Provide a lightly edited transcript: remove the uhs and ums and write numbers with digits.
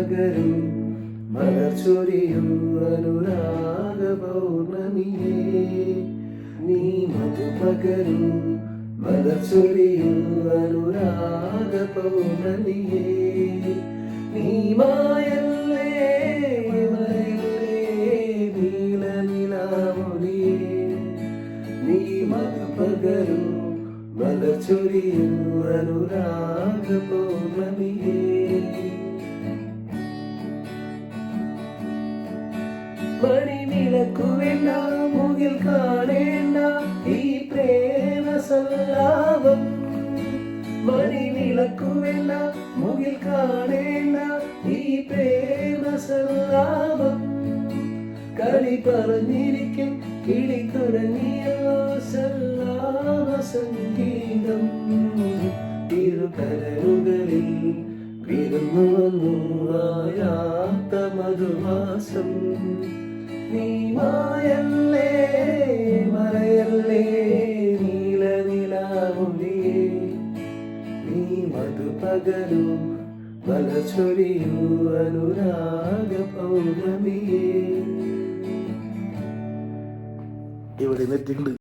പകരും മലർച്ചൊരിയൂ അനുരാഗ പൗർണമിയേ നീ മധു പകരും മലർച്ചൊരിയൂ അനുരാഗ പൗർണമിയേ നീ മായല്ലേ മറയല്ലേ നീല നിലാവൊളിയേ നീ മധു പകരും മലർച്ചൊരിയൂ അനുരാഗ പൗർണമിയേ മണിവിളക്കു വേണ്ട മുകിൽ കാണേണ്ട ഈ പ്രേമ സല്ലാപം മണിവിളക്കു വേണ്ട മുകിൽ കാണേണ്ട ഈ പ്രേമ സല്ലാപം കളി പറഞ്ഞിരിക്കും കിളി തുടങ്ങിയ സല്ലാപ സംഗീതം ഇരുകരകളിൽ വിരുന്നു വന്നു ആയാത്ത മധുമാസം നീ മായല്ലേ മറയല്ലേ നീല നിലാവുള്ളിയേ നീ മധു പകരൂ മലർച്ചൊരിയൂ അനുരാഗ പൗർണമിയേ ഇവിടെ നെറ്റുണ്ട്.